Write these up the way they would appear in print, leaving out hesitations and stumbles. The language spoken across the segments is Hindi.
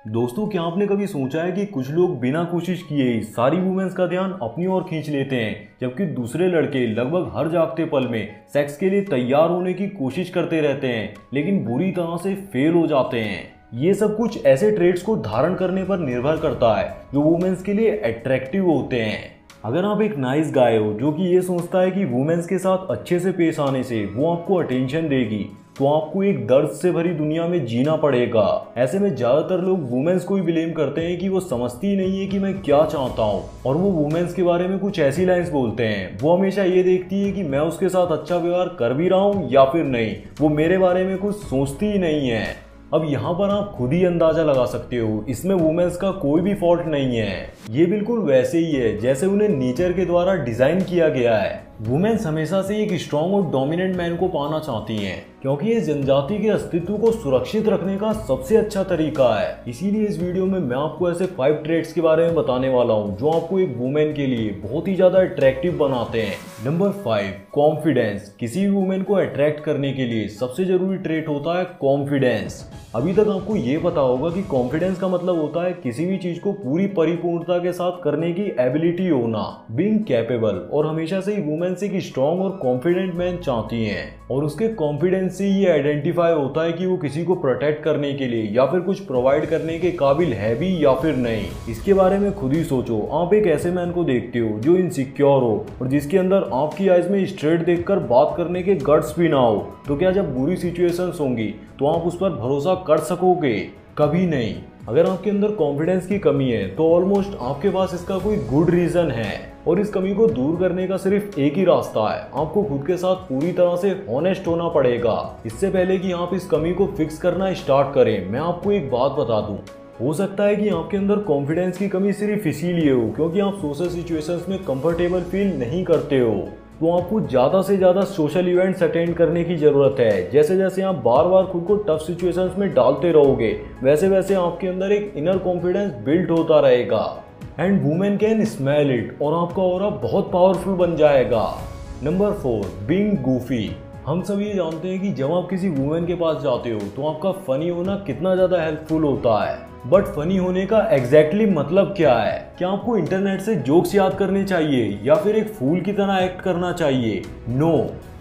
दोस्तों, क्या आपने कभी सोचा है कि कुछ लोग बिना कोशिश किए ही सारी वुमेन्स का ध्यान अपनी ओर खींच लेते हैं, जबकि दूसरे लड़के लगभग हर जागते पल में सेक्स के लिए तैयार होने की कोशिश करते रहते हैं लेकिन बुरी तरह से फेल हो जाते हैं। ये सब कुछ ऐसे ट्रेड्स को धारण करने पर निर्भर करता है जो वुमेन्स के लिए अट्रैक्टिव होते हैं। अगर आप एक नाइस गाय हो जो कि ये सोचता है कि वुमेन्स के साथ अच्छे से पेश आने से वो आपको अटेंशन देगी, तो आपको एक दर्द से भरी दुनिया में जीना पड़ेगा। ऐसे में ज्यादातर लोग वुमेन्स को ही ब्लेम करते हैं कि वो समझती ही नहीं है कि मैं क्या चाहता हूँ, और वो वुमेन्स के बारे में कुछ ऐसी लाइंस बोलते हैं। वो हमेशा ये देखती है कि मैं उसके साथ अच्छा व्यवहार कर भी रहा हूँ या फिर नहीं, वो मेरे बारे में कुछ सोचती ही नहीं है। अब यहाँ पर आप खुद ही अंदाजा लगा सकते हो, इसमें वुमेन्स का कोई भी फॉल्ट नहीं है। ये बिल्कुल वैसे ही है जैसे उन्हें नेचर के द्वारा डिजाइन किया गया है। वुमेन्स हमेशा से एक स्ट्रॉन्ग और डोमिनेंट मैन को पाना चाहती हैं, क्योंकि ये जनजाति के अस्तित्व को सुरक्षित रखने का सबसे अच्छा तरीका है। इसीलिए इस वीडियो में मैं आपको ऐसे 5 ट्रेट्स के बारे में बताने वाला हूँ जो आपको एक वुमेन के लिए बहुत ही ज्यादा अट्रैक्टिव बनाते हैं। Number 5, confidence. किसी भी वुमेन को अट्रैक्ट करने के लिए सबसे जरूरी ट्रेट होता है कॉन्फिडेंस। अभी तक आपको ये पता होगा कि कॉन्फिडेंस का मतलब होता है किसी भी चीज को पूरी परिपूर्णता के साथ करने की एबिलिटी होना, बीइंग कैपेबल। और हमेशा से ही वुमेन्स एक स्ट्रॉन्ग और कॉन्फिडेंट मैन चाहती हैं, और उसके कॉन्फिडेंस से ये आइडेंटिफाई होता है कि वो किसी को प्रोटेक्ट करने के लिए या फिर कुछ प्रोवाइड करने के काबिल है भी या फिर नहीं। इसके बारे में खुद ही सोचो। आप एक ऐसे मैन को देखते हो जो इनसिक्योर हो और जिसके अंदर आपकी आइज में स्ट्रेट देखकर बात करने के गट्स भी ना हो, तो क्या जब बुरी सिचुएशंस होंगी तो आप उस पर भरोसा कर सकोगे? कभी नहीं। अगर आपके अंदर कॉन्फिडेंस की कमी है तो ऑलमोस्ट आपके पास इसका कोई गुड रीजन है, और इस कमी को दूर करने का सिर्फ एक ही रास्ता है। आपको खुद के साथ पूरी तरह से ऑनेस्ट होना पड़ेगा। इससे पहले कि आप इस कमी को फिक्स करना स्टार्ट करें, मैं आपको एक बात बता दूं। हो सकता है कि आपके अंदर कॉन्फिडेंस की कमी सिर्फ इसीलिए हो क्योंकि आप सोशल सिचुएशंस में कंफर्टेबल फील नहीं करते हो। तो आपको ज़्यादा से ज़्यादा सोशल इवेंट्स अटेंड करने की ज़रूरत है। जैसे जैसे आप बार बार खुद को टफ सिचुएशंस में डालते रहोगे, वैसे वैसे आपके अंदर एक इनर कॉन्फिडेंस बिल्ड होता रहेगा। And women can smell it, और आपका ऑरा बहुत पावरफुल बन जाएगा। Number 4, being Goofy. हम सब ये जानते हैं कि जब आप किसी वुमेन के पास जाते हो तो आपका फनी होना कितना ज़्यादा हेल्पफुल होता है। बट फनी होने का एग्जैक्टली मतलब क्या है? क्या आपको इंटरनेट से जोक्स याद करने चाहिए या फिर एक फूल की तरह एक्ट करना चाहिए? नो।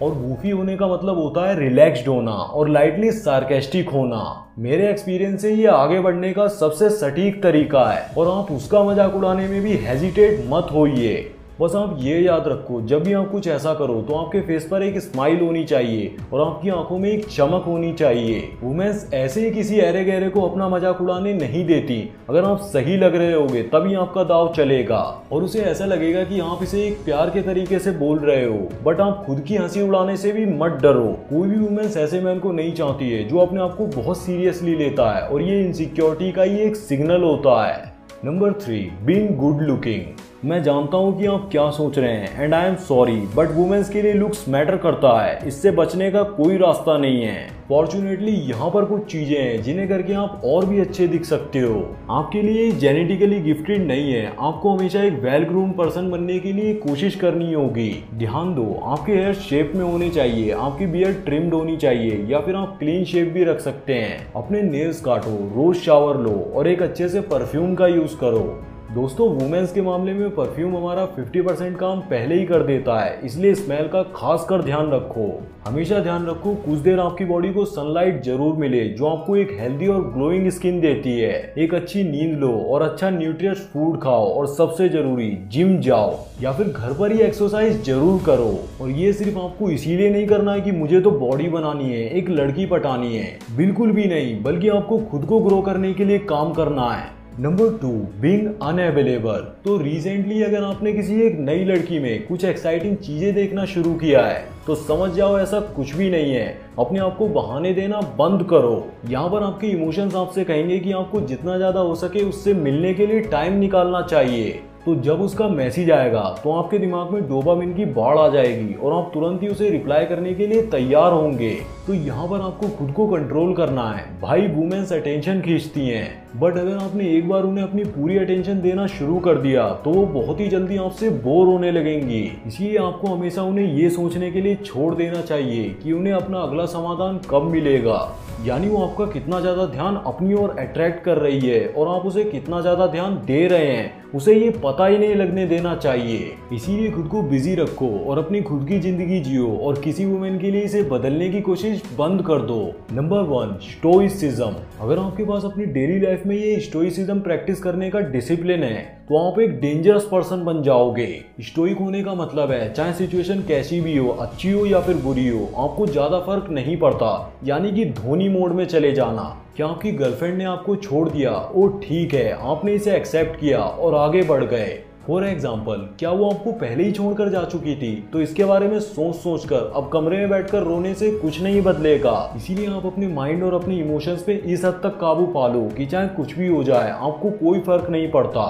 और गूफी होने का मतलब होता है रिलैक्स्ड होना और लाइटली सार्केस्टिक होना। मेरे एक्सपीरियंस से ये आगे बढ़ने का सबसे सटीक तरीका है, और आप उसका मजाक उड़ाने में भी हेजिटेट मत होइए। बस आप ये याद रखो, जब भी आप कुछ ऐसा करो तो आपके फेस पर एक स्माइल होनी चाहिए और आपकी आंखों में एक चमक होनी चाहिए। वुमेन्स ऐसे ही किसी ऐरे गहरे को अपना मजाक उड़ाने नहीं देती। अगर आप सही लग रहे होगे तभी आपका दाव चलेगा, और उसे ऐसा लगेगा कि आप इसे एक प्यार के तरीके से बोल रहे हो। बट आप खुद की हंसी उड़ाने से भी मत डरो। कोई भी वुमेन्स ऐसे मैन को नहीं चाहती है जो अपने आप को बहुत सीरियसली लेता है, और ये इनसिक्योरिटी का ही एक सिग्नल होता है। Number 3, being good looking. मैं जानता हूं कि आप क्या सोच रहे हैं, and I am sorry, but women's के लिए लुक्स मैटर करता है। इससे बचने का कोई रास्ता नहीं है। फॉर्चुनेटली यहाँ पर कुछ चीजें हैं जिन्हें करके आप और भी अच्छे दिख सकते हो। आपके लिए जेनेटिकली गिफ्टेड नहीं है। आपको हमेशा एक वेल ग्रूम्ड पर्सन बनने के लिए कोशिश करनी होगी। ध्यान दो, आपके हेयर शेप में होने चाहिए, आपकी बियर्ड ट्रिम्ड होनी चाहिए, या फिर आप क्लीन शेप भी रख सकते हैं। अपने नेल्स काटो, रोज शावर लो, और एक अच्छे से परफ्यूम का यूज करो। दोस्तों, वुमेन्स के मामले में परफ्यूम हमारा 50% काम पहले ही कर देता है, इसलिए स्मेल का खास कर ध्यान रखो। हमेशा ध्यान रखो कुछ देर आपकी बॉडी को सनलाइट जरूर मिले, जो आपको एक हेल्दी और ग्लोइंग स्किन देती है। एक अच्छी नींद लो और अच्छा न्यूट्रियस फूड खाओ, और सबसे जरूरी जिम जाओ या फिर घर पर ही एक्सरसाइज जरूर करो। और ये सिर्फ आपको इसीलिए नहीं करना है कि मुझे तो बॉडी बनानी है, एक लड़की पटानी है, बिल्कुल भी नहीं, बल्कि आपको खुद को ग्रो करने के लिए काम करना है। Number 2, being unavailable. तो रिसेंटली अगर आपने किसी एक नई लड़की में कुछ एक्साइटिंग चीजें देखना शुरू किया है तो समझ जाओ ऐसा कुछ भी नहीं है। अपने आप को बहाने देना बंद करो। यहाँ पर आपके इमोशंस आपसे कहेंगे कि आपको जितना ज्यादा हो सके उससे मिलने के लिए टाइम निकालना चाहिए। तो जब उसका मैसेज आएगा तो आपके दिमाग में डोपामिन की बाढ़ आ जाएगी और आप तुरंत ही उसे रिप्लाई करने के लिए तैयार होंगे। तो यहाँ पर आपको खुद को कंट्रोल करना है। भाई वुमेन्स अटेंशन खींचती हैं, बट अगर आपने एक बार उन्हें अपनी पूरी अटेंशन देना शुरू कर दिया तो वो बहुत ही जल्दी आपसे बोर होने लगेंगी। इसलिए आपको हमेशा उन्हें ये सोचने के लिए छोड़ देना चाहिए कि उन्हें अपना अगला समाधान कब मिलेगा, यानी वो आपका कितना ज्यादा ध्यान अपनी ओर अट्रैक्ट कर रही है और आप उसे कितना ज्यादा ध्यान दे रहे हैं उसे ये पता ही नहीं लगने देना चाहिए। इसीलिए खुद को बिजी रखो और अपनी खुद की जिंदगी जियो और किसी वुमेन के लिए इसे बदलने की कोशिश बंद कर दो। Number 1, stoicism. अगर आपके पास अपनी डेली लाइफ में ये स्टोइसिज्म प्रैक्टिस करने का डिसिप्लिन है तो आप एक डेंजरस पर्सन बन जाओगे। स्टोइक होने का मतलब है चाहे सिचुएशन कैसी भी हो, अच्छी हो या फिर बुरी हो, आपको ज्यादा फर्क नहीं पड़ता, यानी कि धोनी मोड में चले जाना। क्या आपकी गर्लफ्रेंड ने आपको छोड़ दिया, वो ठीक है, आपने इसे एक्सेप्ट किया और आगे बढ़ गए। फॉर एग्जाम्पल, क्या वो आपको पहले ही छोड़कर जा चुकी थी तो इसके बारे में सोच कर अब कमरे में बैठकर रोने से कुछ नहीं बदलेगा। इसीलिए आप अपने माइंड और अपने इमोशंस पे इस हद तक काबू पा लो कि चाहे कुछ भी हो जाए आपको कोई फर्क नहीं पड़ता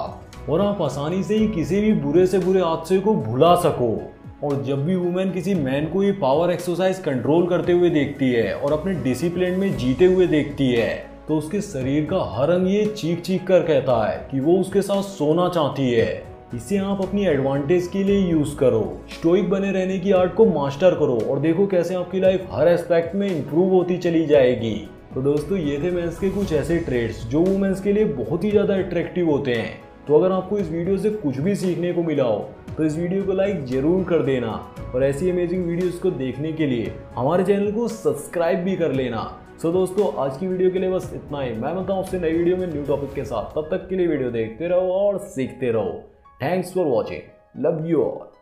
और आप आसानी से ही किसी भी बुरे से बुरे हादसे को भुला सको। और जब भी वुमेन किसी मैन को ये पावर एक्सरसाइज कंट्रोल करते हुए देखती है और अपने डिसिप्लिन में जीते हुए देखती है तो उसके शरीर का हर अंग ये चीख चीख कर कहता है कि वो उसके साथ सोना चाहती है। इसे आप अपनी एडवांटेज के लिए यूज करो। स्टोइक बने रहने की आर्ट को मास्टर करो और देखो कैसे आपकी लाइफ हर एस्पेक्ट में इंप्रूव होती चली जाएगी। तो दोस्तों ये थे मेंस के कुछ ऐसे ट्रेड्स जो वुमेन्स के लिए बहुत ही ज्यादा अट्रैक्टिव होते हैं। तो अगर आपको इस वीडियो से कुछ भी सीखने को मिला हो तो इस वीडियो को लाइक जरूर कर देना और ऐसी अमेजिंग वीडियोस को देखने के लिए हमारे चैनल को सब्सक्राइब भी कर लेना। सो दोस्तों आज की वीडियो के लिए बस इतना ही। मैं मिलता हूँ आपसे नई वीडियो में न्यू टॉपिक के साथ। तब तक के लिए वीडियो देखते रहो और सीखते रहो। Thanks for watching. Love you all.